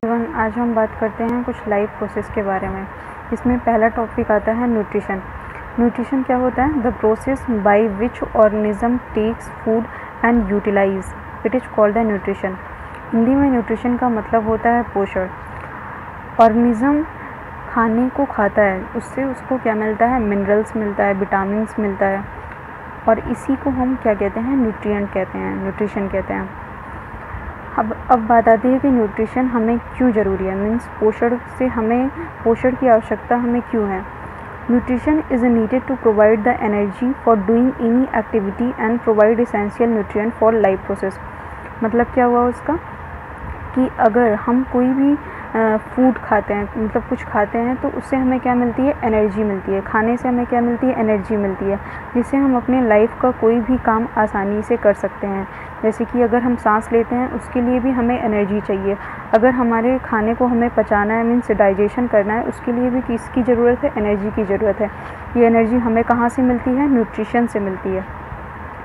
आज हम बात करते हैं कुछ लाइफ प्रोसेस के बारे में। इसमें पहला टॉपिक आता है न्यूट्रिशन। न्यूट्रिशन क्या होता है? The process by which organism takes food and utilise it is called the nutrition. Hindi में न्यूट्रिशन का मतलब होता है पोषण। ऑर्गेनिज्म खाने को खाता है, उससे उसको क्या मिलता है? मिनरल्स मिलता है, विटामिन्स मिलता है, और इसी को हम क्या कहते हैं? न्यूट्रिएंट कहते हैं, न्यूट्रिशन कहते हैं। अब बात आती है कि न्यूट्रिशन हमें क्यों ज़रूरी है, मीन्स पोषण की आवश्यकता हमें क्यों है। Nutrition is needed to provide the energy for doing any activity and provide essential nutrient for life process. मतलब क्या हुआ उसका कि अगर हम कोई भी फूड खाते हैं, मतलब कुछ खाते हैं, तो उससे हमें क्या मिलती है? एनर्जी मिलती है। खाने से हमें क्या मिलती है? एनर्जी मिलती है, जिससे हम अपने लाइफ का कोई भी काम आसानी से कर सकते हैं। जैसे कि अगर हम सांस लेते हैं, उसके लिए भी हमें एनर्जी चाहिए। अगर हमारे खाने को हमें पचाना है, मीन्स डाइजेशन करना है, उसके लिए भी किसकी ज़रूरत है? एनर्जी की ज़रूरत है। ये एनर्जी हमें कहाँ से मिलती है? न्यूट्रिशन से मिलती है।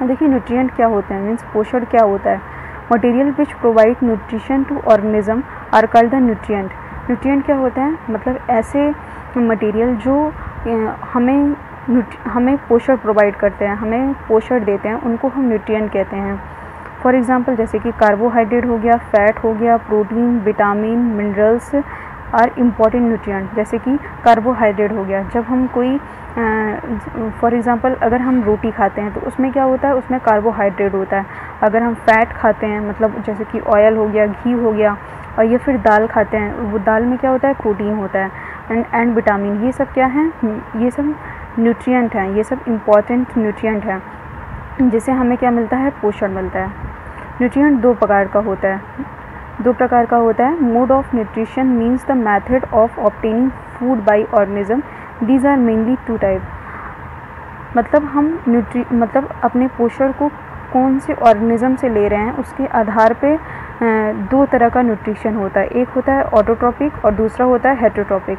देखिए न्यूट्रिएंट क्या होते हैं, मीन्स पोषण क्या होता है। Material which provide nutrition to organism are called the nutrient. Nutrient क्या होते हैं? मतलब ऐसे मटेरियल जो हमें पोषण प्रोवाइड करते हैं, हमें पोषण देते हैं, उनको हम न्यूट्रिएंट कहते हैं। फॉर एग्जांपल जैसे कि कार्बोहाइड्रेट हो गया, फैट हो गया, protein, vitamin, minerals are important nutrient. जैसे कि कार्बोहाइड्रेट हो गया, जब हम कोई फॉर एग्जांपल अगर हम रोटी खाते हैं तो उसमें क्या होता है? उसमें कार्बोहाइड्रेट होता है। अगर हम फैट खाते हैं, मतलब जैसे कि ऑयल हो गया, घी हो गया, और ये फिर दाल खाते हैं, वो दाल में क्या होता है? प्रोटीन होता है एंड विटामिन। ये सब क्या है? ये सब न्यूट्रिएंट हैं, ये सब इम्पॉर्टेंट न्यूट्रिएंट हैं, जिससे हमें क्या मिलता है? पोषण मिलता है। न्यूट्रिएंट दो प्रकार का होता है। Mode of nutrition means the method of obtaining food by organism. These are mainly two type. मतलब हम मतलब अपने पोषण को कौन से ऑर्गेनिज्म से ले रहे हैं, उसके आधार पे दो तरह का न्यूट्रिशन होता है। एक होता है ऑटोट्रॉपिक और दूसरा होता है heterotrophic.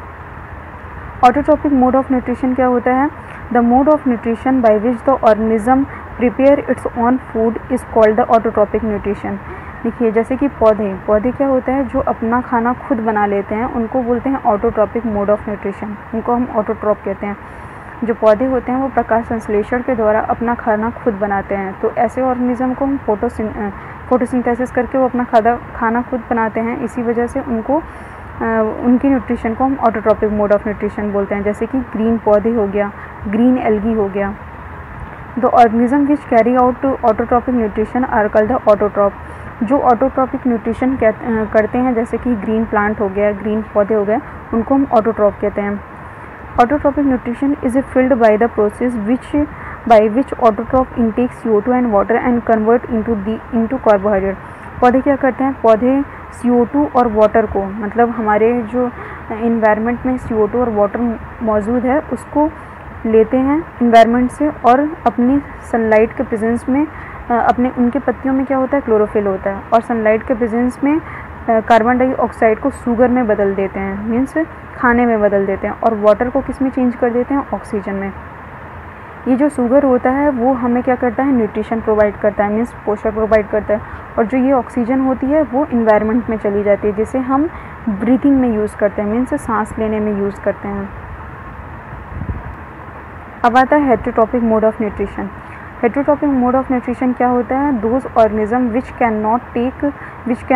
Autotrophic mode of nutrition क्या होता है? The mode of nutrition by which the organism prepare its own food is called the autotrophic nutrition. देखिए जैसे कि पौधे क्या होता है? जो अपना खाना खुद बना लेते हैं, उनको बोलते हैं ऑटोट्रॉपिक मोड ऑफ न्यूट्रिशन। उनको हम ऑटोट्रॉप कहते हैं। जो पौधे होते हैं वो प्रकाश संश्लेषण के द्वारा अपना खाना खुद बनाते हैं। तो ऐसे ऑर्गेनिज्म को हम फोटोसिंथेसिस करके वो अपना खाना खुद बनाते हैं। इसी वजह से उनकी न्यूट्रिशन को हम ऑटोट्रॉपिक मोड ऑफ न्यूट्रिशन बोलते हैं। जैसे कि ग्रीन पौधे हो गया, ग्रीन एल्गी हो गया। The organism which carry out autotrophic nutrition are called the autotroph. जो ऑटोट्रॉपिक न्यूट्रिशन करते हैं, जैसे कि ग्रीन प्लांट हो गया, ग्रीन पौधे हो गए, उनको हम ऑटोट्रॉप कहते हैं। Autotrophic nutrition is filled by the process by which autotroph intake CO2 and water and convert into carbohydrate. पौधे क्या करते हैं? पौधे CO2 और वाटर को, मतलब हमारे जो इन्वायरमेंट में CO2 और वाटर मौजूद है, उसको लेते हैं इन्वायरमेंट से, और अपनी सनलाइट के प्रेजेंस में उनके पत्तियों में क्या होता है? क्लोरोफिल होता है, और सनलाइट के प्रेजेंस में कार्बन डाइऑक्साइड को शुगर में बदल देते हैं, मीन्स खाने में बदल देते हैं, और वाटर को किस में चेंज कर देते हैं? ऑक्सीजन में। ये जो शुगर होता है वो हमें क्या करता है? न्यूट्रिशन प्रोवाइड करता है, मीन्स पोषण प्रोवाइड करता है। और जो ये ऑक्सीजन होती है वो इन्वायरमेंट में चली जाती है, जिसे हम ब्रीथिंग में यूज़ करते हैं, मीन्स सांस लेने में यूज़ करते हैं। अब आता है heterotrophic mode of nutrition. Heterotrophic mode of nutrition क्या होता है? Those organism which can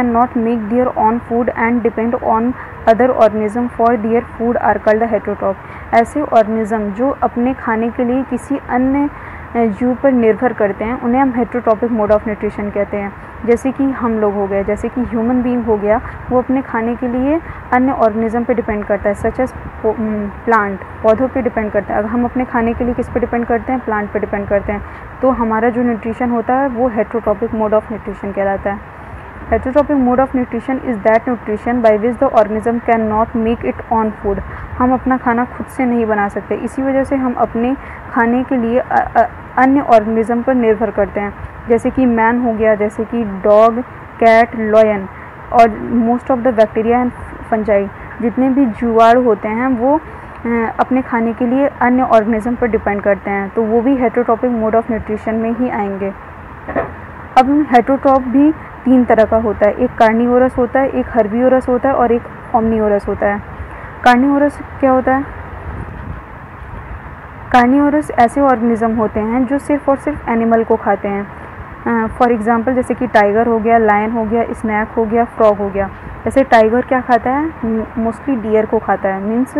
not make their own food and depend on other organism for their food are called the heterotroph. ऐसे ऑर्गेनिज्म जो अपने खाने के लिए किसी अन्य जीव पर निर्भर करते हैं, उन्हें हम हेटेरोट्रॉपिक मोड ऑफ न्यूट्रिशन कहते हैं। जैसे कि हम लोग हो गए, जैसे कि ह्यूमन बीइंग हो गया, वो अपने खाने के लिए अन्य ऑर्गेनिज्म पे डिपेंड करता है, सच एज प्लांट, पौधों पे डिपेंड करता है। अगर हम अपने खाने के लिए किस पे डिपेंड करते हैं? प्लांट पे डिपेंड करते हैं। तो हमारा जो न्यूट्रिशन होता है वो हेटेरोट्रॉपिक मोड ऑफ न्यूट्रिशन कहलाता है। Heterotrophic mode of nutrition is that nutrition by which the organism can not make it on food. हम अपना खाना खुद से नहीं बना सकते, इसी वजह से हम अपने खाने के लिए अन्य ऑर्गेनिज्म पर निर्भर करते हैं। जैसे कि मैन हो गया, जैसे कि डॉग, कैट, लॉयन, और most of the bacteria and fungi, जितने भी जीवाणु होते हैं वो अपने खाने के लिए अन्य ऑर्गेनिज्म पर डिपेंड करते हैं, तो वो भी हेटेरोट्रॉपिक मोड ऑफ न्यूट्रिशन में ही आएंगे। अब हेटरोट्रॉफ भी 3 तरह का होता है, एक कार्निवोरस होता है, एक हर्बीवोरस होता है और एक ओमनीवोरस होता है। कार्निवोरस क्या होता है? कार्निवोरस ऐसे ऑर्गेनिज्म होते हैं जो सिर्फ और सिर्फ एनिमल को खाते हैं। फॉर एग्जांपल जैसे कि टाइगर हो गया, लायन हो गया, स्नैक हो गया, फ्रॉग हो गया। जैसे टाइगर क्या खाता है? मोस्टली डियर को खाता है, मीन्स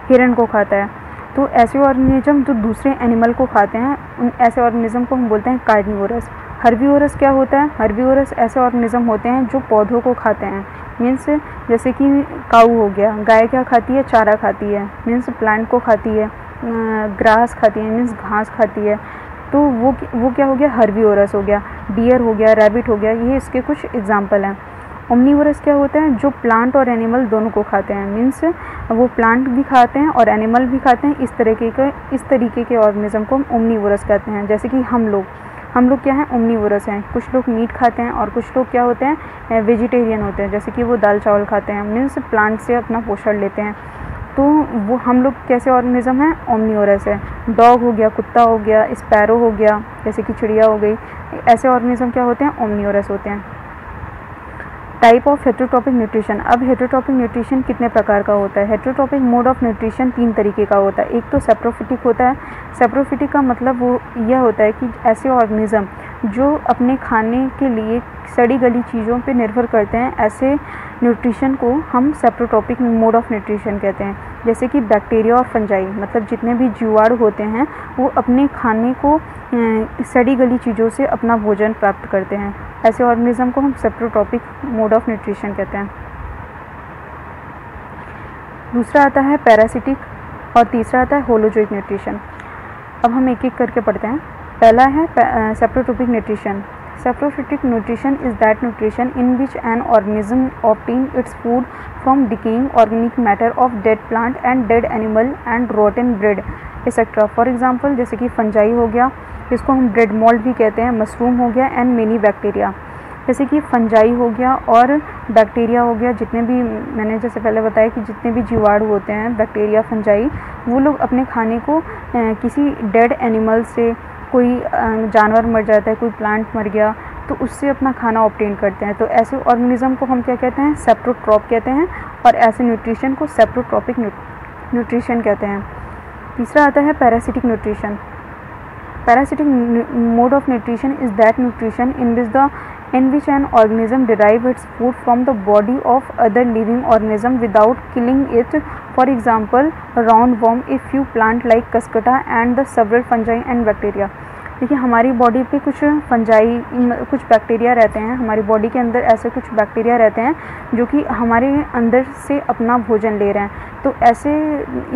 हिरन को खाता है। तो ऐसे ऑर्गेनिज्म जो दूसरे एनिमल को खाते हैं, उन ऐसे ऑर्गेनिज्म को हम बोलते हैं कार्निवोरस। हर्बीवोरस क्या होता है? हर्बीवोरस ऐसे ऑर्गेनिज्म होते हैं जो पौधों को खाते हैं, मीन्स जैसे कि काऊ हो गया, गाय क्या खाती है? चारा खाती है, मीन्स प्लांट को खाती है, ग्रास खाती है, मीन्स घास खाती है। तो वो क्या हो गया? हर्बीवोरस हो गया। डियर हो गया, रैबिट हो गया, ये इसके कुछ एग्जाम्पल हैं। ओमनीवोरस क्या होता है? जो प्लांट और एनिमल दोनों को खाते हैं, मीन्स वो प्लांट भी खाते हैं और एनिमल भी खाते हैं। इस तरीके के ऑर्गेनिज्म को हम ओमनीवोरस कहते हैं। जैसे कि हम लोग क्या हैं? ओमनीवोरस हैं। कुछ लोग मीट खाते हैं और कुछ लोग क्या होते हैं? वेजिटेरियन होते हैं, जैसे कि वो दाल चावल खाते हैं, मीन्स प्लांट से अपना पोषण लेते हैं। तो वो हम लोग कैसे ऑर्गेनिज्म हैं? ओमनीवोरस है। डॉग हो गया, कुत्ता हो गया, स्पैरो हो गया, जैसे कि चिड़िया हो गई, ऐसे ऑर्गेनिज्म क्या होते हैं? ओमनीवोरस होते हैं। Type of heterotrophic nutrition. अब हेटेरोट्रॉपिक न्यूट्रिशन कितने प्रकार का होता है? हेटेरोट्रॉपिक मोड ऑफ न्यूट्रिशन 3 तरीके का होता है। एक तो सेप्रोफिटिक होता है। सेप्रोफिटिक का मतलब वो यह होता है कि ऐसे ऑर्गेनिज्म जो अपने खाने के लिए सड़ी गली चीज़ों पे निर्भर करते हैं, ऐसे न्यूट्रिशन को हम सेप्रोट्रॉपिक मोड ऑफ न्यूट्रिशन कहते हैं। जैसे कि बैक्टीरिया और फंजाई, मतलब जितने भी जीवाणु होते हैं वो अपने खाने को सड़ी गली चीज़ों से अपना भोजन प्राप्त करते हैं। ऐसे ऑर्गेनिज्म को हम सेप्रोट्रॉपिक मोड ऑफ न्यूट्रिशन कहते हैं। दूसरा आता है पैरासिटिक और तीसरा आता है होलोजोइक न्यूट्रिशन। अब हम एक एक करके पढ़ते हैं। पहला है saprotrophic nutrition. Saprophytic nutrition is that nutrition in which an organism obtains its food from decaying organic matter of dead plant and dead animal and rotten bread etc. For example जैसे कि फंजाई हो गया, इसको हम bread mould भी कहते हैं, mushroom हो गया एंड मेनी बैक्टीरिया। जैसे कि फंजाई हो गया और बैक्टीरिया हो गया, जितने भी मैंने जैसे पहले बताया कि जितने भी जीवाणु होते हैं, बैक्टीरिया, फंजाई, वो लोग अपने खाने को किसी डेड एनिमल से, कोई जानवर मर जाता है, कोई प्लांट मर गया तो उससे अपना खाना ऑब्टेन करते हैं। तो ऐसे ऑर्गेनिज्म को हम क्या कहते हैं? सेप्रोट्रॉप कहते हैं और ऐसे न्यूट्रिशन को सेप्रोट्रॉपिक न्यूट्रिशन कहते हैं। तीसरा आता है parasitic nutrition. Parasitic mode of nutrition is that nutrition in which an organism derive its food from the body of other living organism without killing it. For example, roundworm, a few plant like cuscuta and the several fungi and bacteria. देखिए हमारी body पे कुछ fungi, कुछ bacteria रहते हैं, हमारी body के अंदर ऐसे कुछ बैक्टीरिया रहते हैं जो कि हमारे अंदर से अपना भोजन ले रहे हैं। तो ऐसे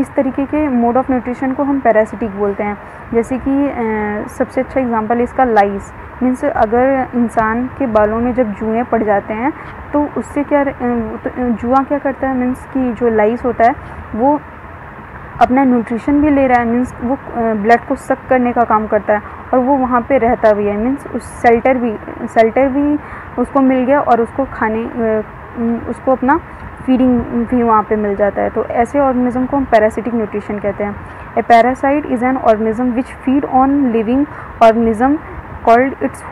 इस तरीके के मोड ऑफ न्यूट्रिशन को हम पैरासिटिक बोलते हैं। जैसे कि सबसे अच्छा एग्जांपल इसका लाइस, मीन्स अगर इंसान के बालों में जब जुएँ पड़ जाते हैं तो उससे क्या, तो जुआ क्या करता है, मीन्स कि जो लाइस होता है वो अपना न्यूट्रिशन भी ले रहा है, मीन्स वो ब्लड को सक करने का काम करता है और वो वहाँ पे रहता भी है, मीन्स उस सेल्टर भी उसको मिल गया और उसको उसको अपना फीडिंग भी वहाँ पे मिल जाता है। तो ऐसे ऑर्गेनिज्म को हम पैरासिटिक न्यूट्रिशन कहते हैं। ए parasite is an organism which feed on living organism called its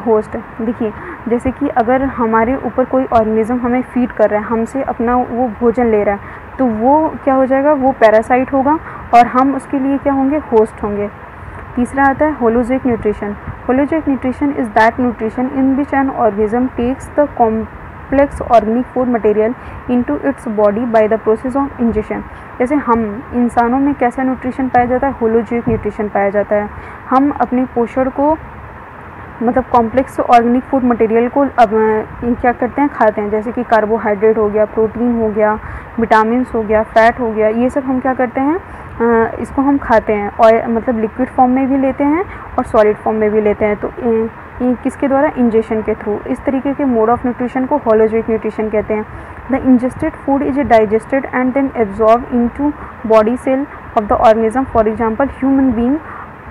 host. देखिए जैसे कि अगर हमारे ऊपर कोई ऑर्गेनिज्म हमें फीड कर रहा है, हमसे अपना वो भोजन ले रहा है, तो वो क्या हो जाएगा, वो पैरासाइट होगा और हम उसके लिए क्या होंगे, होस्ट होंगे। तीसरा आता है holozoic nutrition. Holozoic nutrition is that nutrition in which an organism takes the complex organic food material into its body by the process of injection. जैसे हम इंसानों में कैसा न्यूट्रिशन पाया जाता है, होलोजोइक न्यूट्रिशन पाया जाता है। हम अपने पोषण को, मतलब कॉम्प्लेक्स ऑर्गेनिक फूड मटेरियल को अब क्या करते हैं, खाते हैं। जैसे कि कार्बोहाइड्रेट हो गया, प्रोटीन हो गया, विटामिन्स हो गया, फैट हो गया, ये सब हम क्या करते हैं, इसको हम खाते हैं और मतलब लिक्विड फॉर्म में भी लेते हैं और सॉलिड फॉर्म में भी लेते हैं। तो किसके द्वारा, इंजेक्शन के थ्रू। इस तरीके के मोड ऑफ न्यूट्रिशन को होलोजोइक न्यूट्रिशन कहते हैं। The ingested food is digested and then absorb into body cell of the organism, for example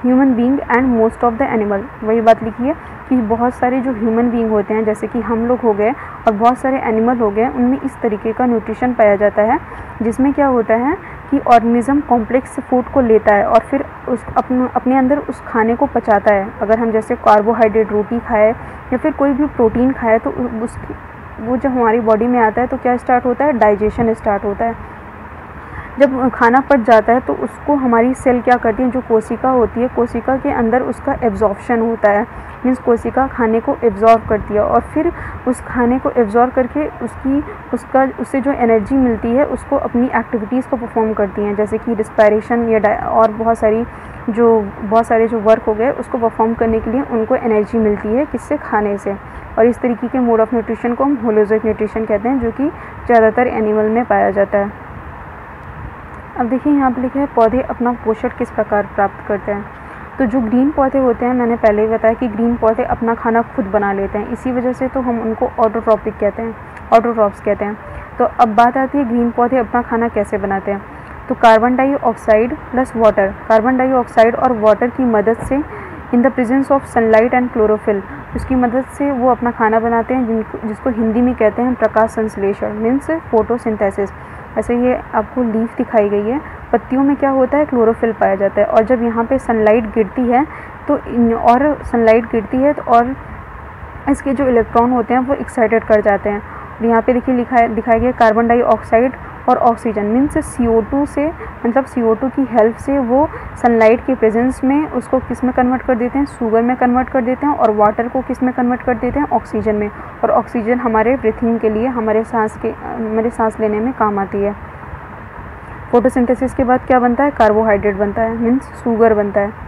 human being and most of the animal. वही बात लिखी है कि बहुत सारे जो ह्यूमन बीइंग होते हैं, जैसे कि हम लोग हो गए और बहुत सारे एनिमल हो गए, उनमें इस तरीके का न्यूट्रिशन पाया जाता है, जिसमें क्या होता है कि कि ऑर्गेनिज्म कॉम्प्लेक्स फूड को लेता है और फिर उस अपने अंदर उस खाने को पचाता है। अगर हम जैसे कार्बोहाइड्रेट रोटी खाए या फिर कोई भी प्रोटीन खाए तो उसकी वो जब हमारी बॉडी में आता है तो क्या स्टार्ट होता है, डाइजेशन स्टार्ट होता है। जब खाना पच जाता है तो उसको हमारी सेल क्या करती है, जो कोशिका होती है, कोशिका के अंदर उसका एब्जॉर्प्शन होता है, मीन्स कोशिका खाने को एब्जॉर्ब करती है और फिर उस खाने को एब्जॉर्ब करके उससे जो एनर्जी मिलती है उसको अपनी एक्टिविटीज़ को परफॉर्म करती हैं, जैसे कि रिस्पायरेशन या और बहुत सारे जो वर्क हो गए उसको परफॉर्म करने के लिए उनको एनर्जी मिलती है, किससे, खाने से। और इस तरीके के मोड ऑफ न्यूट्रिशन को हम होलोजिक न्यूट्रिशन कहते हैं, जो कि ज़्यादातर एनिमल में पाया जाता है। अब देखिए यहाँ पर लिखा है पौधे अपना पोषण किस प्रकार प्राप्त करते हैं। तो जो ग्रीन पौधे होते हैं, मैंने पहले ही बताया कि ग्रीन पौधे अपना खाना खुद बना लेते हैं, इसी वजह से तो हम उनको ऑटोट्रॉपिक कहते हैं, ऑटोट्रॉप्स कहते हैं। तो अब बात आती है ग्रीन पौधे अपना खाना कैसे बनाते हैं। तो carbon dioxide plus water, carbon dioxide और वाटर की मदद से इन the presence of sunlight and chlorophyll, उसकी मदद से वो अपना खाना बनाते हैं, जिसको हिंदी में कहते हैं प्रकाश संश्लेषण, मीन्स फोटोसिंथेसिस। ऐसे ये आपको लीफ दिखाई गई है, पत्तियों में क्या होता है, क्लोरोफिल पाया जाता है। और जब यहाँ पे सनलाइट गिरती है तो और इसके जो इलेक्ट्रॉन होते हैं वो एक्साइटेड कर जाते हैं। और यहाँ पे देखिए दिखाया गया कार्बन डाइऑक्साइड और ऑक्सीजन, मीन्स CO2 से, मतलब CO2 की हेल्प से वो सनलाइट के प्रेजेंस में उसको किस में कन्वर्ट कर देते हैं, शुगर में कन्वर्ट कर देते हैं, और वाटर को किस में कन्वर्ट कर देते हैं, ऑक्सीजन में। और ऑक्सीजन हमारे ब्रीथिंग के लिए, हमारे सांस लेने में काम आती है। फोटोसिंथेसिस के बाद क्या बनता है, कार्बोहाइड्रेट बनता है, मीन्स शुगर बनता है।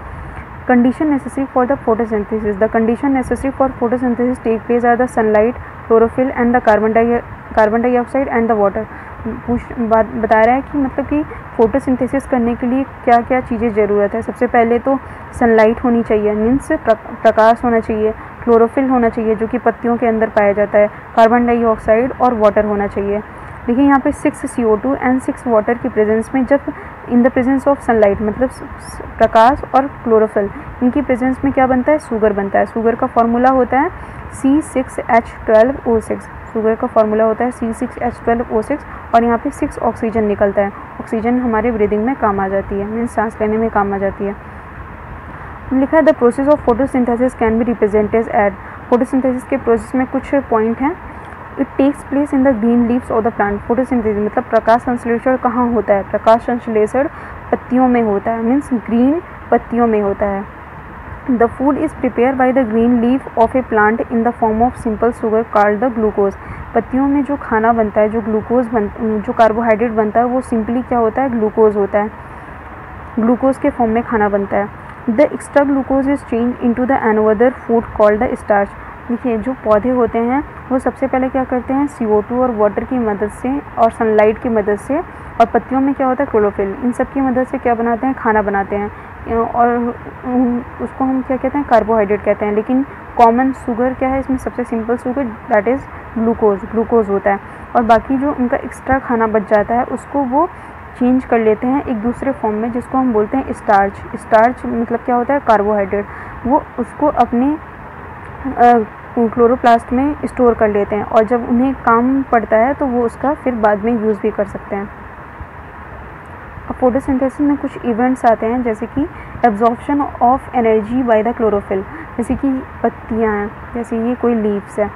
Condition necessary for the photosynthesis, the condition necessary for photosynthesis take place are the sunlight, chlorophyll and the carbon dioxide and the water. बता रहा है कि मतलब कि फोटोसिंथेसिस करने के लिए क्या क्या चीज़ें ज़रूरत है। सबसे पहले तो सनलाइट होनी चाहिए, मीन्स प्रकाश होना चाहिए, क्लोरोफिल होना चाहिए जो कि पत्तियों के अंदर पाया जाता है, कार्बन डाइऑक्साइड और वाटर होना चाहिए। देखिए यहाँ पे 6 CO2 एंड 6 वाटर की प्रेजेंस में, जब इन द प्रेजेंस ऑफ सनलाइट, मतलब प्रकाश और क्लोरोफिल, इनकी प्रेजेंस में क्या बनता है, शुगर बनता है। शुगर का फॉर्मूला होता है C6H12O6, शुगर का फॉर्मूला होता है C6H12O6, और यहाँ पे 6 ऑक्सीजन निकलता है। ऑक्सीजन हमारे ब्रीदिंग में काम आ जाती है, मीन्स सांस लेने में काम आ जाती है। लिखा है the process of photosynthesis can be represented at, photosynthesis के प्रोसेस में कुछ पॉइंट हैं। It takes place in the green leaves of the plant, photosynthesis मतलब प्रकाश संश्लेषण कहाँ होता है, प्रकाश संश्लेषण पत्तियों में होता है, मीन्स ग्रीन पत्तियों में होता है। The food is prepare by the green leaf of A plant in the form of simple sugar called the glucose. पत्तियों में जो खाना बनता है, जो कार्बोहाइड्रेट बनता है वो सिंपली क्या होता है, ग्लूकोज होता है, ग्लूकोज के फॉर्म में खाना बनता है। The extra glucose is change into the another food called the starch. देखिए जो पौधे होते हैं वो सबसे पहले क्या करते हैं, CO2 और वाटर की मदद से और सनलाइट की मदद से, और पत्तियों में क्या होता है, क्लोरोफिल, इन सब की मदद से क्या बनाते हैं, खाना बनाते हैं। और उसको हम क्या कहते हैं, कार्बोहाइड्रेट कहते हैं। लेकिन कॉमन शुगर क्या है इसमें, सबसे simple sugar that is glucose होता है। और बाकी जो उनका एक्स्ट्रा खाना बच जाता है उसको वो चेंज कर लेते हैं एक दूसरे फॉर्म में, जिसको हम बोलते हैं स्टार्च। स्टार्च मतलब क्या होता है, कार्बोहाइड्रेट। वो उसको अपने क्लोरोप्लास्ट में स्टोर कर लेते हैं, और जब उन्हें काम पड़ता है तो वो उसका फिर बाद में यूज़ भी कर सकते हैं। अब फोटोसिंथेसिस में कुछ इवेंट्स आते हैं, जैसे कि absorption of energy by the chlorophyll, जैसे कि पत्तियाँ हैं, जैसे ये कोई लीव्स है,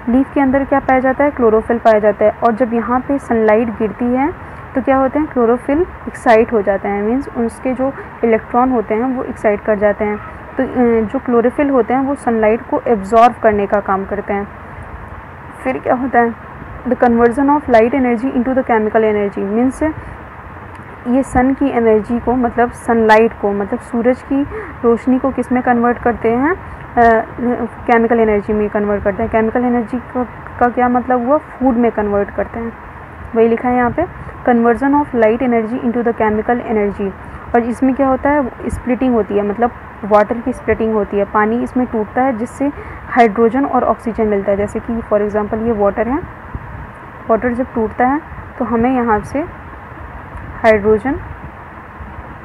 लीफ के अंदर क्या पाया जाता है, क्लोरोफिल पाया जाता है। और जब यहाँ पे सनलाइट गिरती है तो क्या होते हैं, क्लोरोफिल एक्साइट हो जाते हैं, मीन्स उसके जो इलेक्ट्रॉन होते हैं वो एक्साइट कर जाते हैं। तो जो क्लोरोफिल होते हैं वो सनलाइट को एब्जॉर्ब करने का काम करते हैं। फिर क्या होता है, the conversion of light energy into the chemical energy, means ये सन की एनर्जी को, मतलब सनलाइट को, मतलब सूरज की रोशनी को किस में कन्वर्ट करते हैं, केमिकल एनर्जी में कन्वर्ट करते हैं। केमिकल एनर्जी का क्या मतलब हुआ, फूड में कन्वर्ट करते हैं, वही लिखा है यहाँ पे, conversion of light energy into the chemical energy. और इसमें क्या होता है, स्प्लिटिंग होती है, मतलब वाटर की स्प्लिटिंग होती है, पानी इसमें टूटता है जिससे हाइड्रोजन और ऑक्सीजन मिलता है। जैसे कि फॉर एग्जांपल ये वाटर है, वाटर जब टूटता है तो हमें यहाँ से हाइड्रोजन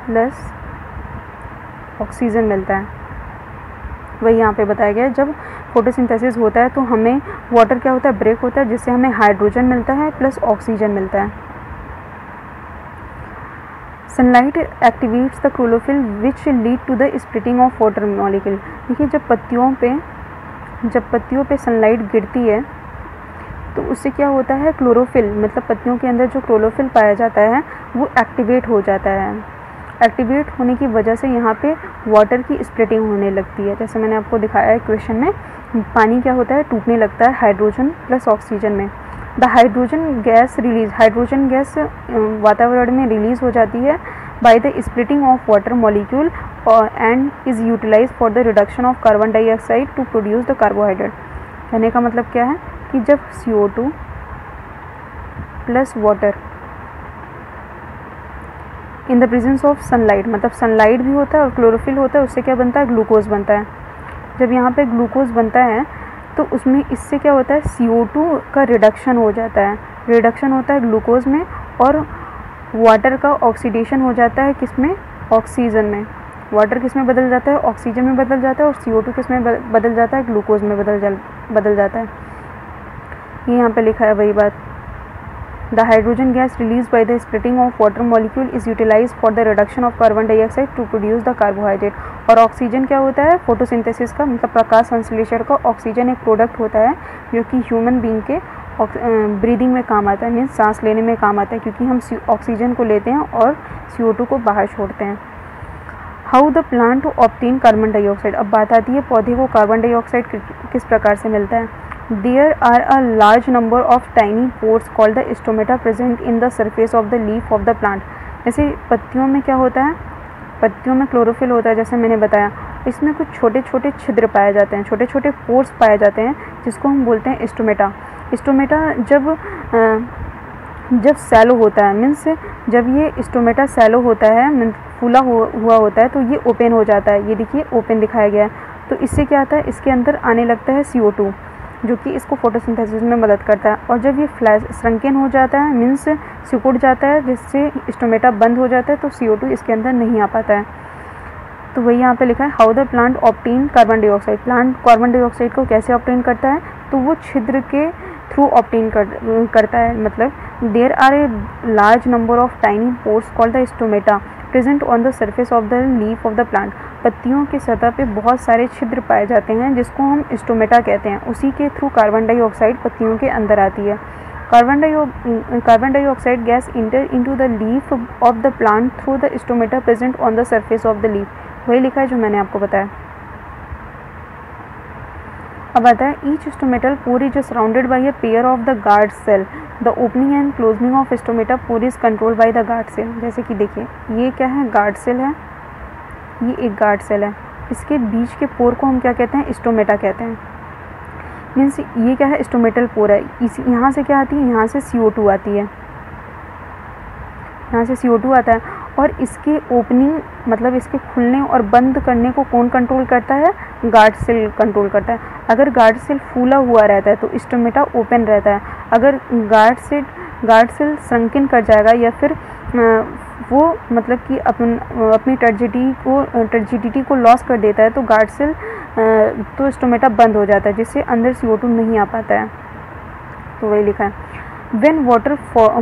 प्लस ऑक्सीजन मिलता है, वही यहाँ पे बताया गया है। जब फोटोसिंथेसिस होता है तो हमें वाटर क्या होता है, ब्रेक होता है, जिससे हमें हाइड्रोजन मिलता है प्लस ऑक्सीजन मिलता है। Sunlight activates the chlorophyll which lead to the splitting of water molecule. देखिए जब पत्तियों पे सनलाइट गिरती है तो उससे क्या होता है, क्लोरोफिल मतलब पत्तियों के अंदर जो क्लोरोफिल पाया जाता है वो एक्टिवेट हो जाता है। एक्टिवेट होने की वजह से यहाँ पे वाटर की स्प्लिटिंग होने लगती है। जैसे मैंने आपको दिखाया है क्वेश्चन में, पानी क्या होता है, टूटने लगता है हाइड्रोजन प्लस ऑक्सीजन में। द हाइड्रोजन गैस वातावरण में रिलीज हो जाती है by the splitting of water molecule and is utilize for the reduction of carbon dioxide to produce the carbohydrate. कहने का मतलब क्या है कि जब CO2 plus water in the presence of sunlight, मतलब सनलाइट भी होता है और क्लोरोफिल होता है, उससे क्या बनता है, ग्लूकोज बनता है। जब यहाँ पे ग्लूकोज बनता है तो उसमें इससे क्या होता है, CO2 का रिडक्शन हो जाता है, रिडक्शन होता है ग्लूकोज में, और वाटर का ऑक्सीडेशन हो जाता है किसमें, ऑक्सीजन में। वाटर किस में बदल जाता है, ऑक्सीजन में बदल जाता है, और CO2 किस में बदल जाता है, ग्लूकोज में बदल जाता है। ये यहाँ पे लिखा है वही बात। The hydrogen gas release by the splitting of water molecule is utilize for the reduction of carbon dioxide to produce the carbohydrate. और ऑक्सीजन क्या होता है, फोटोसिंथेसिस का मतलब प्रकाश संश्लेषण का ऑक्सीजन एक प्रोडक्ट होता है जो कि ह्यूमन बीइंग के ब्रीदिंग में काम आता है, मीन्स सांस लेने में काम आता है, क्योंकि हम ऑक्सीजन को लेते हैं और CO2 को बाहर छोड़ते हैं। How the plant to obtain carbon dioxide. अब बात आती है पौधे को कार्बन डाइऑक्साइड किस प्रकार से मिलता है। There are a large number of tiny pores called the stomata present in the surface of the leaf of the plant. जैसे पत्तियों में क्या होता है, पत्तियों में क्लोरोफिल होता है जैसे मैंने बताया, इसमें कुछ छोटे छोटे छिद्र पाए जाते हैं, छोटे छोटे पोर्स पाए जाते हैं जिसको हम बोलते हैं स्टोमेटा। स्टोमेटा जब सैलो होता है, मीन्स जब ये स्टोमेटा सैलो होता है, फूला हुआ होता है, तो ये ओपन हो जाता है। ये देखिए ओपन दिखाया गया है। तो इससे क्या आता है, इसके अंदर आने लगता है CO2 जो कि इसको फोटोसिंथेसिस में मदद करता है। और जब ये श्रंकन हो जाता है, मीन्स सिकुड़ जाता है, जिससे स्टोमेटा बंद हो जाता है, तो CO2 इसके अंदर नहीं आ पाता है। तो वही यहाँ पे लिखा है, how the plant obtain carbon dioxide. Plant carbon dioxide को कैसे ऑब्टेन करता है, तो वो छिद्र के थ्रू ऑब्टेन करता है। मतलब there are a large number of tiny pores called the stomata present on the surface of the leaf of the plant. पत्तियों की सतह पे बहुत सारे छिद्र पाए जाते हैं जिसको हम स्टोमेटा कहते हैं। उसी के थ्रू कार्बन डाइऑक्साइड पत्तियों के अंदर आती है। Carbon dioxide gas inter into the leaf of the plant through the stomata present on the surface of the leaf. वही लिखा है जो मैंने आपको बताया। अब आता है each stomatal pore is surrounded by a pair of the guard cell. The opening and closing of stomata pore is control by the guard cell. जैसे कि देखिए ये क्या है, गार्ड सेल है, ये एक गार्ड सेल है, इसके बीच के पोर को हम क्या कहते हैं, स्टोमेटा कहते हैं। मीन्स ये क्या है, स्टोमेटल पोर है। यहाँ से क्या आती है, यहाँ से CO2 आती है, यहाँ से CO2 आता है। और इसके ओपनिंग मतलब इसके खुलने और बंद करने को कौन कंट्रोल करता है, गार्ड सेल कंट्रोल करता है। अगर गार्ड सेल फूला हुआ रहता है तो स्टोमेटा ओपन रहता है। अगर गार्ड सेल श्रंकन कर जाएगा या फिर वो मतलब कि अपनी टर्जिडिटी को लॉस कर देता है तो गार्ड सेल तो स्टोमेटा बंद हो जाता है, जिससे अंदर CO2 नहीं आ पाता है। तो वही लिखा है, when water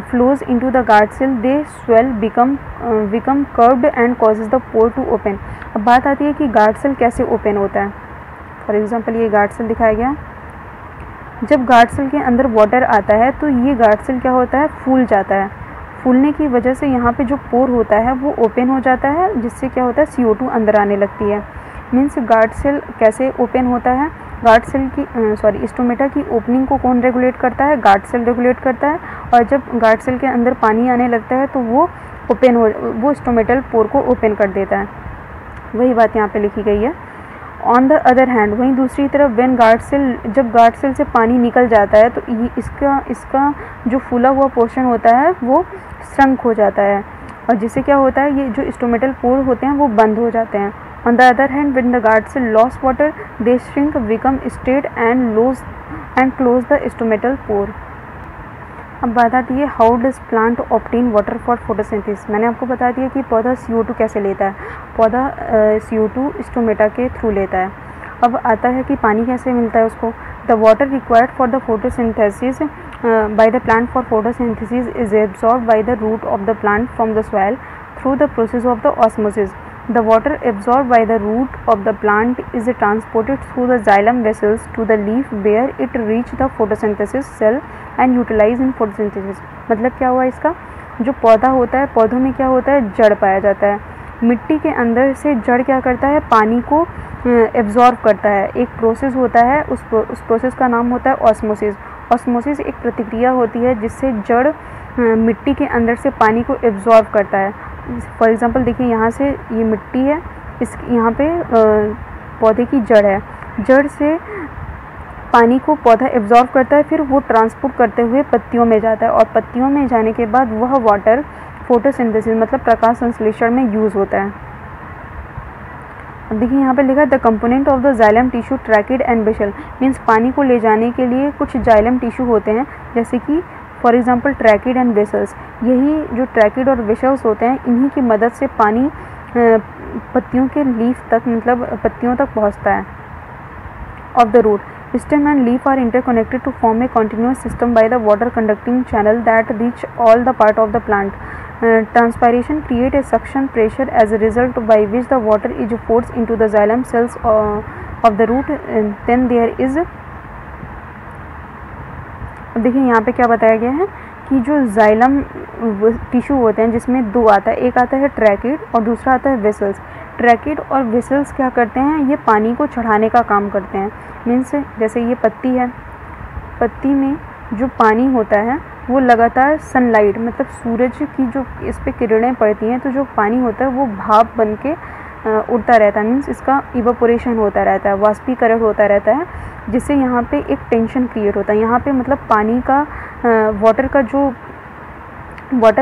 flows into the guard cell they swell become curved and causes the pore to open। अब बात आती है कि गार्ड सेल कैसे ओपन होता है। फॉर एग्जांपल ये गार्ड सेल दिखाया गया, जब गार्ड सेल के अंदर वाटर आता है तो ये गार्ड सेल क्या होता है, फूल जाता है। फूलने की वजह से यहाँ पे जो पोर होता है वो ओपन हो जाता है, जिससे क्या होता है, CO2 अंदर आने लगती है। मीन्स गार्ड सेल कैसे ओपन होता है, गार्ड सेल की स्टोमेटा की ओपनिंग को कौन रेगुलेट करता है, गार्ड सेल रेगुलेट करता है। और जब गार्ड सेल के अंदर पानी आने लगता है तो वो स्टोमेटल पोर को ओपन कर देता है। वही बात यहाँ पे लिखी गई है। ऑन द अदर हैंड, वहीं दूसरी तरफ जब गार्ड सेल से पानी निकल जाता है तो इसका जो फूला हुआ पोर्शन होता है वो श्रंक हो जाता है, और जिससे क्या होता है, ये जो स्टोमेटल पोर होते हैं वो बंद हो जाते हैं। On the other hand, when the guard cell lost water, they shrink, become straight and close the stomatal pore। अब बात आती है how does plant obtain water for photosynthesis. मैंने आपको बता दिया कि पौधा CO2 कैसे लेता है। पौधा CO2 स्टोमेटा के थ्रू लेता है। अब आता है कि पानी कैसे मिलता है उसको। The water required for the photosynthesis by the plant for photosynthesis is absorbed by the root of the plant from the soil through the process of the osmosis. The water absorbed by the root of the plant is transported through the xylem vessels to the leaf where it reach the photosynthesis cell and utilized in photosynthesis. मतलब क्या हुआ इसका, जो पौधा होता है, पौधों में क्या होता है, जड़ पाया जाता है। मिट्टी के अंदर से जड़ क्या करता है, पानी को एब्जॉर्ब करता है। एक प्रोसेस होता है, उस प्रोसेस का नाम होता है ऑस्मोसिस। ऑस्मोसिस एक प्रतिक्रिया होती है जिससे जड़ मिट्टी के अंदर से पानी को एब्जॉर्ब करता है। फॉर एग्ज़ाम्पल देखिए, यहाँ से ये मिट्टी है, इस यहाँ पे पौधे की जड़ है, जड़ से पानी को पौधा एब्जॉर्ब करता है, फिर वो ट्रांसपोर्ट करते हुए पत्तियों में जाता है और पत्तियों में जाने के बाद वह वाटर फोटोसिंथेसिस मतलब प्रकाश संश्लेषण में यूज़ होता है। अब देखिए यहाँ पे लिखा है the component of the xylem tissue tracheid and vessel, means पानी को ले जाने के लिए कुछ जाइलम टिश्यू होते हैं, जैसे कि for example tracheid and vessels. यही जो ट्रैकिड और वेसल्स होते हैं, इन्हीं की मदद से पानी पत्तियों के लीफ तक मतलब पत्तियों तक पहुँचता है। Of the root, stem and leaf are interconnected to form a continuous system by the water conducting channel that reach all the part of the plant. Transpiration create a suction pressure as a result by which the water is forced into the xylem cells of the root. Then there is, देखिए यहाँ पे क्या बताया गया है कि जो xylem tissue होते हैं जिसमें दो आता है, एक आता है ट्रैकिड और दूसरा आता है वेसल्स। ट्रैकिड और वेसल्स क्या करते हैं, ये पानी को चढ़ाने का काम करते हैं। मीन्स जैसे ये पत्ती है, पत्ती में जो पानी होता है वो लगातार सनलाइट मतलब सूरज की जो इस पे किरणें पड़ती हैं, तो जो पानी होता है वो भाप बन के उड़ता रहता है। मीन्स इसका इवापोरेशन होता रहता है, वाष्पीकरण होता रहता है, जिससे यहाँ पे एक टेंशन क्रिएट होता है। यहाँ पे मतलब पानी का वाटर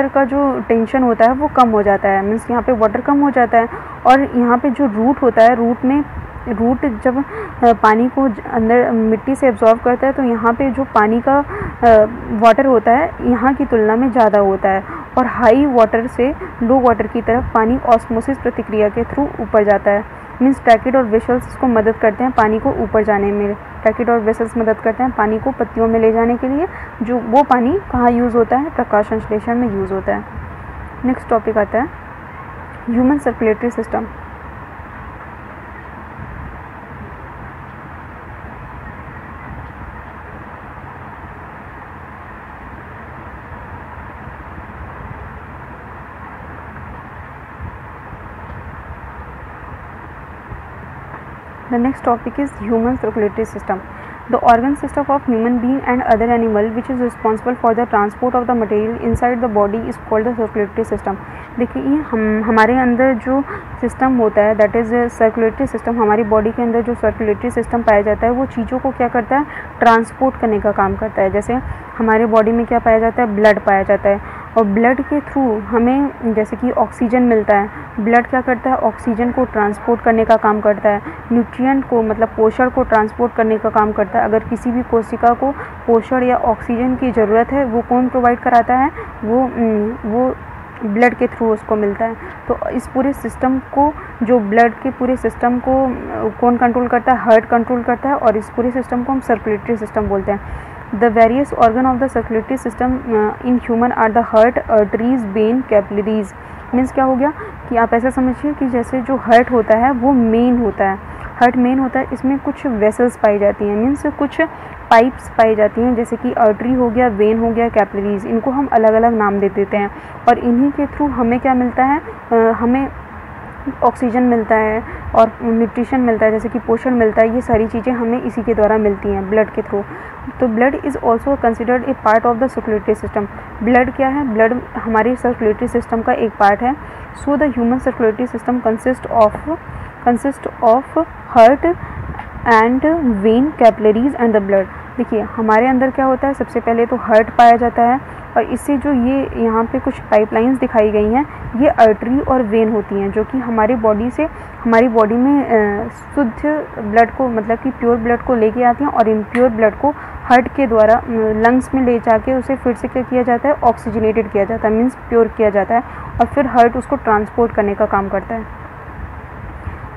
का जो टेंशन होता है वो कम हो जाता है। मीन्स यहाँ पे वाटर कम हो जाता है और यहाँ पे जो रूट होता है, रूट जब पानी को अंदर मिट्टी से एब्जॉर्ब करता है, तो यहाँ पे जो पानी का वाटर होता है यहाँ की तुलना में ज़्यादा होता है और हाई वाटर से लो वाटर की तरफ पानी ऑस्मोसिस प्रतिक्रिया के थ्रू ऊपर जाता है। मीन्स ट्रैकिड और वेसल्स इसको मदद करते हैं पानी को ऊपर जाने में। ट्रैकिड और वेसल्स मदद करते हैं पानी को पत्तियों में ले जाने के लिए, जो वो पानी कहाँ यूज़ होता है, प्रकाश संश्लेषण में यूज़ होता है। नेक्स्ट टॉपिक आता है human circulatory system. The next topic is human circulatory system. The organ system of human being and other animal which is responsible for the transport of the material inside the body is called the circulatory system. देखिए ये हमारे अंदर जो system होता है that is circulatory system. हमारी body के अंदर जो सर्कुलेटरी सिस्टम पाया जाता है वो चीज़ों को क्या करता है, ट्रांसपोर्ट करने का काम करता है। जैसे हमारे बॉडी में क्या पाया जाता है, ब्लड पाया जाता है और ब्लड के थ्रू हमें जैसे कि ऑक्सीजन मिलता है। ब्लड क्या करता है, ऑक्सीजन को ट्रांसपोर्ट करने का काम करता है, न्यूट्रिएंट को मतलब पोषण को ट्रांसपोर्ट करने का काम करता है। अगर किसी भी कोशिका को पोषण या ऑक्सीजन की ज़रूरत है, वो कौन प्रोवाइड कराता है, वो ब्लड के थ्रू उसको मिलता है। तो इस पूरे सिस्टम को, जो ब्लड के पूरे सिस्टम को कौन कंट्रोल करता है, हार्ट कंट्रोल करता है और इस पूरे सिस्टम को हम सर्कुलेटरी सिस्टम बोलते हैं। The various organ of the circulatory system in human are the heart, arteries, vein, capillaries. Means क्या हो गया कि आप ऐसा समझिए कि जैसे जो हार्ट होता है वो मेन होता है, हार्ट मेन होता है, इसमें कुछ वेसल्स पाई जाती हैं, मीन्स कुछ पाइप्स पाई जाती हैं, जैसे कि आर्टरी हो गया, वेन हो गया, कैपिलरीज। इनको हम अलग अलग नाम दे देते हैं और इन्हीं के थ्रू हमें क्या मिलता है, हमें ऑक्सीजन मिलता है और न्यूट्रिशन मिलता है, जैसे कि पोषण मिलता है। ये सारी चीज़ें हमें इसी के द्वारा मिलती हैं, ब्लड के थ्रू। तो blood is also considered a part of the circulatory system. Blood क्या है, ब्लड हमारी सर्कुलेटरी सिस्टम का एक पार्ट है। So the human circulatory system consist of heart and when, capillaries and the blood. देखिए हमारे अंदर क्या होता है, सबसे पहले तो हार्ट पाया जाता है और इससे जो ये यहाँ पे कुछ पाइपलाइंस दिखाई गई हैं, ये आर्टरी और वेन होती हैं, जो कि हमारी बॉडी में शुद्ध ब्लड को मतलब कि प्योर ब्लड को लेके आती हैं और इम्प्योर ब्लड को हार्ट के द्वारा लंग्स में ले जाके उसे फिर से क्या किया जाता है, ऑक्सीजनेटेड किया जाता है, मीन्स प्योर किया जाता है और फिर हार्ट उसको ट्रांसपोर्ट करने का काम करता है।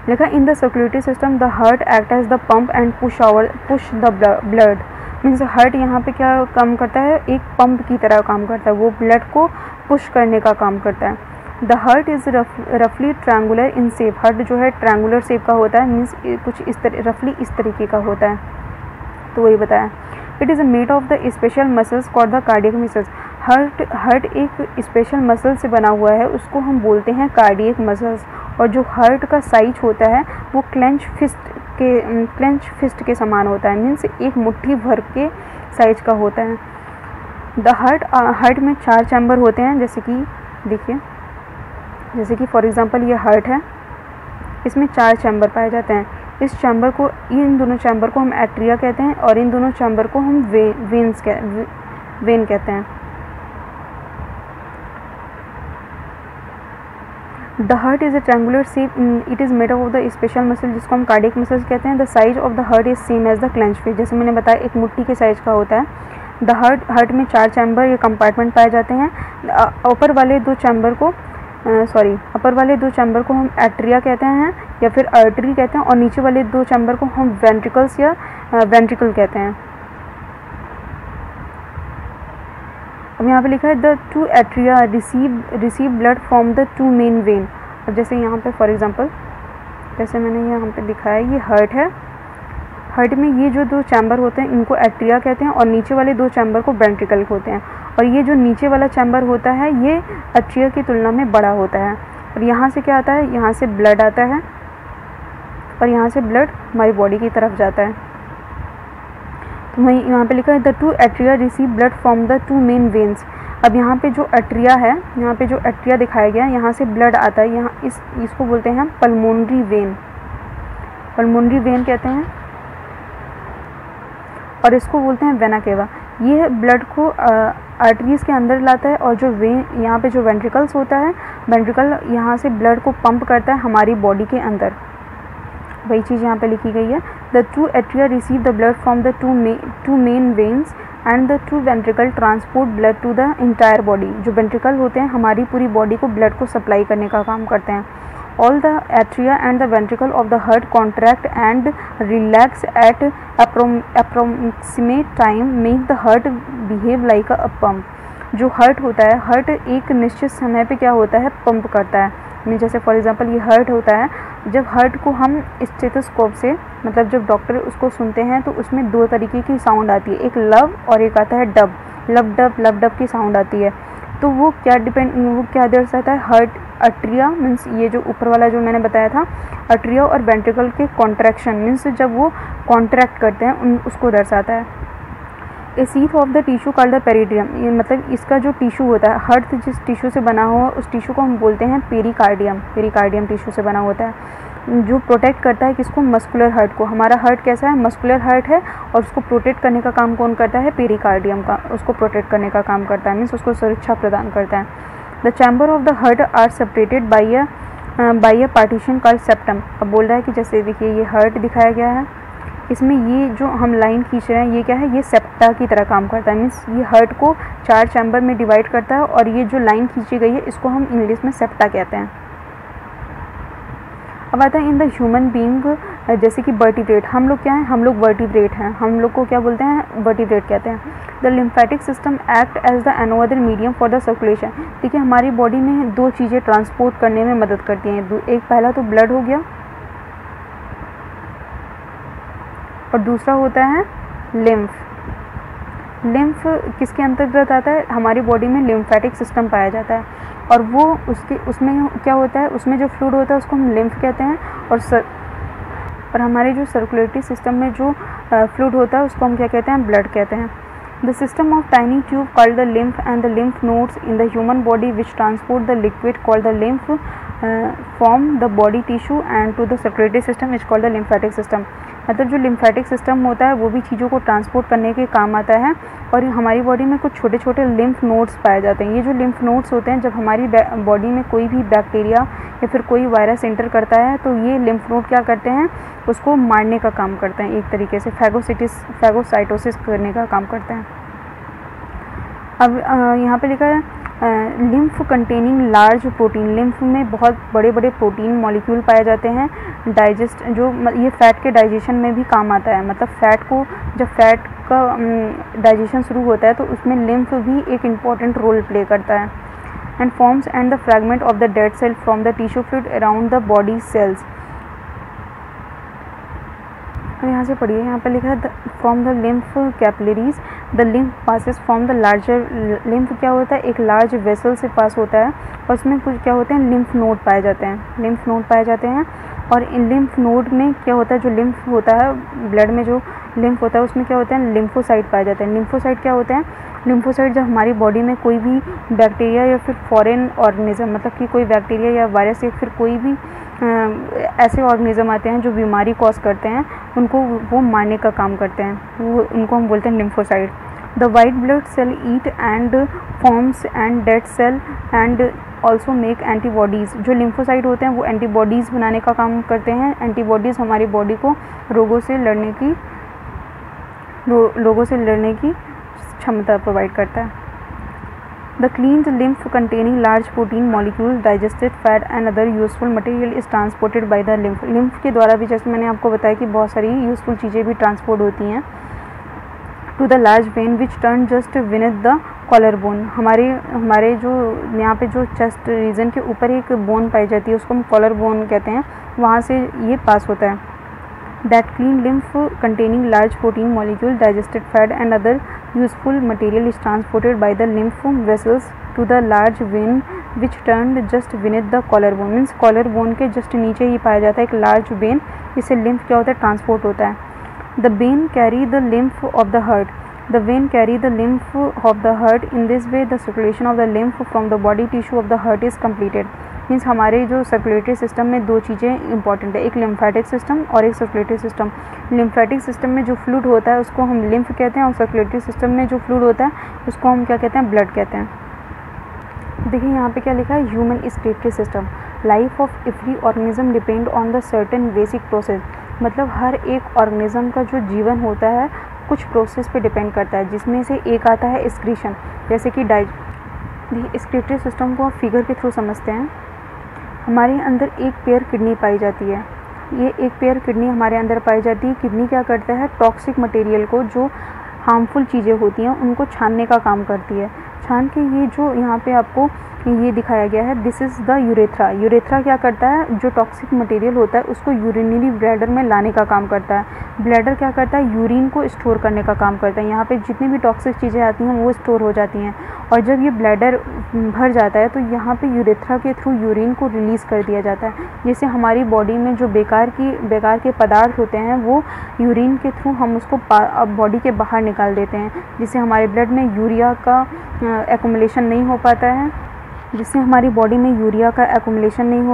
लिखा in the circulatory system the heart act as the pump and push the blood. Means heart यहाँ पे क्या काम करता है, एक पंप की तरह काम करता है, वो ब्लड को पुश करने का काम करता है। द हार्ट इज़ रफली ट्रायंगुलर इन शेप, हार्ट जो है ट्रायंगुलर शेप का होता है, मीन्स कुछ इस तरह रफली इस तरीके का होता है, तो वही बताया। It is made of the special muscles called the cardiac muscles, heart एक स्पेशल मसल से बना हुआ है, उसको हम बोलते हैं कार्डियक मसल्स। और जो हार्ट का साइज होता है वो क्लेंच फिस्ट के समान होता है, मीन्स एक मुट्ठी भर के साइज का होता है। द हार्ट में 4 चैम्बर होते हैं, जैसे कि देखिए, जैसे कि फॉर एग्जांपल ये हार्ट है, इसमें 4 चैम्बर पाए जाते हैं। इस चैम्बर को, इन दोनों चैम्बर को हम एट्रिया कहते हैं और इन दोनों चैम्बर को हम वेन कहते हैं। The heart is a triangular shape, it is made of the special muscle जिसको हम कार्डियक मसल्स कहते हैं। The size of the heart is same as the clench fist, जैसे मैंने बताया एक मुट्ठी के साइज का होता है। द हार्ट में 4 चैम्बर या कंपार्टमेंट पाए जाते हैं। अपर वाले दो चैम्बर को हम एट्रिया कहते हैं या फिर आर्टरी कहते हैं, और नीचे वाले 2 चैम्बर को हम वेंट्रिकल्स या वेंट्रिकल कहते हैं। अब यहाँ पे लिखा है the 2 atria receive blood from the 2 main vein. अब जैसे यहाँ पे फॉर एग्जांपल, जैसे मैंने यहाँ पे दिखाया है, ये हार्ट है, हार्ट में ये जो 2 चैम्बर होते हैं इनको एट्रिया कहते हैं और नीचे वाले 2 चैम्बर को वेंट्रिकल होते हैं। और ये जो नीचे वाला चैम्बर होता है ये एट्रिया की तुलना में बड़ा होता है। और यहाँ से क्या आता है, यहाँ से ब्लड आता है और यहाँ से ब्लड हमारी बॉडी की तरफ जाता है। तो वहीं यहाँ पे लिखा है the 2 atria receive blood from the 2 main veins. अब यहाँ पे जो एट्रिया है, यहाँ पे जो एट्रिया दिखाया गया है, यहाँ से ब्लड आता है, यहाँ इसको बोलते हैं पल्मोनरी वेन कहते हैं, और इसको बोलते हैं वेना केवा। ये ब्लड को आर्टरीज के अंदर लाता है और जो वेन, यहाँ पे जो वेंट्रिकल्स होता है, वेंट्रिकल यहाँ से ब्लड को पंप करता है हमारी बॉडी के अंदर। वही चीज़ यहाँ पे लिखी गई है, the 2 atria receive the blood from the 2 main veins and the 2 ventricle transport blood to the entire body. जो वेंट्रिकल होते हैं हमारी पूरी बॉडी को ब्लड को सप्लाई करने का काम करते हैं। All the atria and the ventricle of the heart contract and relax at approximate time, make the heart behave like a pump। जो हार्ट होता है, हार्ट एक निश्चित समय पे क्या होता है, पंप करता है। जैसे फॉर एग्जांपल ये हार्ट होता है, जब हार्ट को हम स्टेथोस्कोप से, मतलब जब डॉक्टर उसको सुनते हैं तो उसमें 2 तरीके की साउंड आती है, एक लव और एक आता है डब। लब डब की साउंड आती है। तो वो क्या दर्शाता है, हार्ट अट्रिया मीन्स ये जो ऊपर वाला जो मैंने बताया था, अट्रिया और वेंट्रिकल के कॉन्ट्रैक्शन मीन्स जब वो कॉन्ट्रैक्ट करते हैं उसको दर्शाता है। A sheath of the tissue called the peridium, ये मतलब इसका जो टिश्यू होता है, हार्ट जिस टिश्यू से बना हुआ उस टिश्यू को हम बोलते हैं पेरिकार्डियम टिश्यू से बना होता है, जो प्रोटेक्ट करता है किसको, मस्कुलर हार्ट को। हमारा हार्ट कैसा है, मस्कुलर हार्ट है, और उसको प्रोटेक्ट करने का काम कौन करता है, पेरिकार्डियम का, उसको प्रोटेक्ट करने का काम करता है, मीन्स उसको सुरक्षा प्रदान करता है। The chamber of the heart are separated by a partition called septum. अब बोल रहा है कि जैसे देखिए ये हार्ट दिखाया गया है, इसमें ये जो हम लाइन खींच रहे हैं ये क्या है, ये सेप्टा की तरह काम करता है, मीन्स ये हार्ट को 4 चैम्बर में डिवाइड करता है, और ये जो लाइन खींची गई है इसको हम इंग्लिश में सेप्टा कहते हैं। अब आता है इन द ह्यूमन बीइंग, जैसे कि वर्टिब्रेट, हम लोग क्या हैं, हम लोग वर्टिब्रेट हैं, हम लोग को क्या बोलते हैं, वर्टिब्रेट कहते हैं। The lymphatic system act as the another medium for the circulation. देखिए हमारी बॉडी में 2 चीज़ें ट्रांसपोर्ट करने में मदद करती हैं, एक पहला तो ब्लड हो गया और दूसरा होता है लिम्फ। लिम्फ किसके अंतर्गत आता है, हमारी बॉडी में लिम्फेटिक सिस्टम पाया जाता है, और वो उसमें क्या होता है, उसमें जो फ्लूइड होता है उसको हम लिम्फ कहते हैं, और हमारे जो सर्कुलेटरी सिस्टम में जो फ्लूइड होता है उसको हम क्या कहते हैं, ब्लड कहते हैं। The system of tiny tube called the lymph and the lymph nodes in the human body which transport the liquid called the lymph from the body tissue and to the circulatory system which called the lymphatic system. मतलब जो lymphatic system होता है वो भी चीज़ों को transport करने के काम आता है, और हमारी बॉडी में कुछ छोटे छोटे लिम्फ नोड्स पाए जाते हैं। ये जो लिम्फ नोड्स होते हैं, जब हमारी बॉडी में कोई भी बैक्टीरिया या फिर कोई वायरस एंटर करता है तो ये लिम्फ नोड क्या करते हैं, उसको मारने का काम करते हैं, एक तरीके से फैगोसाइटोसिस करने का काम करते हैं। अब यहाँ पे लिखा है lymph containing large protein, lymph में बहुत बड़े बड़े प्रोटीन मॉलिक्यूल पाए जाते हैं। ये फैट के डाइजेशन में भी काम आता है, मतलब फैट को, जब फैट का डाइजेशन शुरू होता है तो उसमें लिम्फ भी एक इम्पॉर्टेंट रोल प्ले करता है। and forms and the fragment of the dead cell from the tissue fluid around the body cells. अब यहाँ से पढ़िए, यहाँ पर लिखा है from the lymph capillaries the lymph passes from the larger. Lymph क्या होता है, एक लार्ज वेसल से पास होता है और उसमें कुछ क्या होते हैं, लिम्फ नोड पाए जाते हैं, लिम्फ नोड पाए जाते हैं। और इन लिम्फ नोड में क्या होता है, जो लिम्फ होता है ब्लड में जो लिम्फ होता है उसमें क्या होता है, लिम्फोसाइट पाए जाते हैं। लिम्फोसाइट क्या होते हैं, लिम्फोसाइट जब हमारी बॉडी में कोई भी बैक्टीरिया या फिर फॉरेन ऑर्गेनिज्म, मतलब कि कोई बैक्टीरिया या वायरस या फिर कोई भी ऐसे ऑर्गेनिज्म आते हैं जो बीमारी कॉज करते हैं, उनको वो मारने का काम करते हैं, वो उनको हम बोलते हैं lymphocyte. The white blood cell eat and forms and dead cell and also make antibodies. जो लिम्फोसाइट होते हैं वो एंटीबॉडीज़ बनाने का काम करते हैं। एंटीबॉडीज़ हमारी बॉडी को रोगों से लड़ने की क्षमता प्रोवाइड करता है। The cleaned lymph containing large protein molecules, digested fat and other useful material is transported by the lymph. lymph के द्वारा भी, जैसे मैंने आपको बताया कि बहुत सारी यूज़फुल चीज़ें भी ट्रांसपोर्ट होती हैं to the large vein which turn just beneath the collarbone. हमारे जो यहाँ पे जो चेस्ट रीजन के ऊपर एक बोन पाई जाती है उसको हम कॉलर बोन कहते हैं, वहाँ से ये पास होता है। That clean lymph containing large protein molecule, digested fat and other useful material is transported by the lymph vessels to the large vein which turned just beneath the collarbone. Means collarbone के just नीचे ही पाया जाता है एक large vein, इससे lymph क्या होता है, ट्रांसपोर्ट होता है। The vein carry the lymph of the heart. The vein carry the lymph of the heart. In this way, the circulation of the lymph from the body tissue of the heart is completed. Means हमारे जो circulatory system में दो चीज़ें important है, एक lymphatic system और एक circulatory system. Lymphatic system में जो फ्लूइड होता है उसको हम लिम्फ कहते हैं और सर्कुलेटरी सिस्टम में जो फ्लूइड होता है उसको हम क्या कहते हैं, ब्लड कहते हैं। देखिए यहाँ पे क्या लिखा है, human excretory system. Life of every organism depend on the certain basic process. मतलब हर एक ऑर्गेनिज्म का जो जीवन होता है कुछ प्रोसेस पे डिपेंड करता है, जिसमें से एक आता है एक्सक्रीशन। जैसे कि एक्सक्रीटरी सिस्टम को आप फिगर के थ्रू समझते हैं। हमारे अंदर एक पेयर किडनी पाई जाती है, ये एक पेयर किडनी हमारे अंदर पाई जाती है। किडनी क्या करता है, टॉक्सिक मटेरियल को, जो हार्मफुल चीज़ें होती हैं उनको छानने का काम करती है। छान के ये जो यहाँ पे आपको ये दिखाया गया है, this is the urethra. Urethra क्या करता है, जो टॉक्सिक मटेरियल होता है उसको यूरिनरी ब्लैडर में लाने का काम करता है। ब्लैडर क्या करता है, यूरिन को स्टोर करने का काम करता है। यहाँ पे जितनी भी टॉक्सिक चीज़ें आती हैं वो स्टोर हो जाती हैं, और जब ये ब्लैडर भर जाता है तो यहाँ पे यूरेथ्रा के थ्रू यूरिन को रिलीज़ कर दिया जाता है, जिससे हमारी बॉडी में जो बेकार के पदार्थ होते हैं वो यूरिन के थ्रू हम उसको बॉडी के बाहर निकाल देते हैं, जिससे हमारे ब्लड में यूरिया का एक्युमुलेशन नहीं हो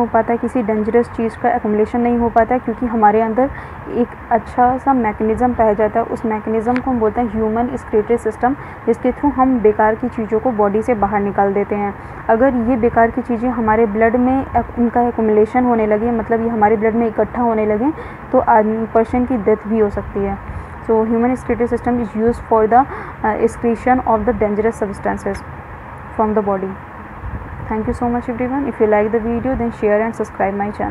पाता है, किसी डेंजरस चीज़ का एक्युमुलेशन नहीं हो पाता है, क्योंकि हमारे अंदर एक अच्छा सा मैकेनिज़्म पाया जाता है। उस मैकेनिज़्म को हम बोलते हैं ह्यूमन एक्सक्रीटरी सिस्टम, जिसके थ्रू हम बेकार की चीज़ों को बॉडी से बाहर निकाल देते हैं। अगर ये बेकार की चीज़ें हमारे ब्लड में इनका एक्युमुलेशन होने लगे, मतलब ये हमारे ब्लड में इकट्ठा होने लगे, तो पर्सन की डेथ भी हो सकती है। So human excretory system is used for the excretion of the dangerous substances from the body. Thank you so much everyone. If you like the video, then share and subscribe my channel.